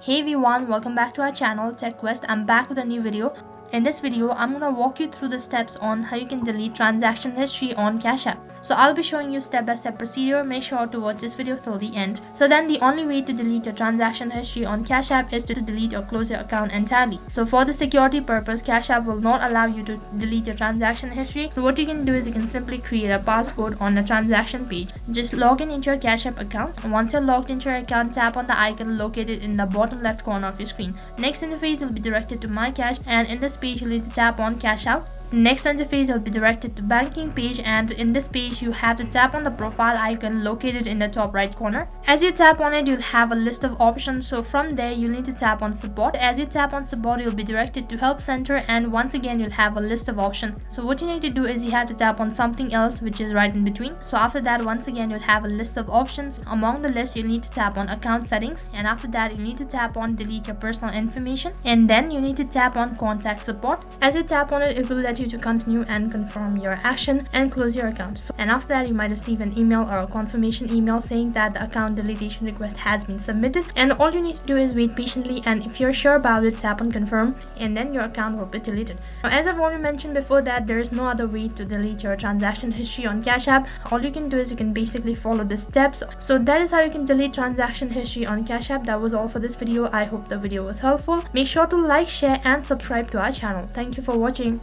Hey everyone, welcome back to our channel Tech Quest. I'm back with a new video. In this video, I'm gonna walk you through the steps on how you can delete transaction history on Cash App. So I'll be showing you step-by-step procedure. Make sure to watch this video till the end. So then the only way to delete your transaction history on Cash App is to delete or close your account entirely. So for the security purpose, Cash App will not allow you to delete your transaction history. So what you can do is you can simply create a passcode on the transaction page. Just log in into your Cash App account. And once you're logged into your account, tap on the icon located in the bottom left corner of your screen. Next interface will be directed to My Cash, and in this page you'll need to tap on Cash Out. Next interface will be directed to banking page, and in this page you have to tap on the profile icon located in the top right corner. As you tap on it, you'll have a list of options. So from there you'll need to tap on support. As you tap on support, you'll be directed to help center, and once again you'll have a list of options. So what you need to do is you have to tap on something else, which is right in between. So after that, once again you'll have a list of options. Among the list you'll need to tap on account settings, and after that you need to tap on delete your personal information, and then you need to tap on contact support. As you tap on it, it will let you to continue and confirm your action and close your account. And after that, you might receive an email or a confirmation email saying that the account deletion request has been submitted, and all you need to do is wait patiently, and if you're sure about it, tap on confirm, and then your account will be deleted. Now, as I've already mentioned before, that there is no other way to delete your transaction history on Cash App. All you can do is you can basically follow the steps. So that is how you can delete transaction history on Cash App. That was all for this video. I hope the video was helpful. Make sure to like, share and subscribe to our channel. Thank you for watching.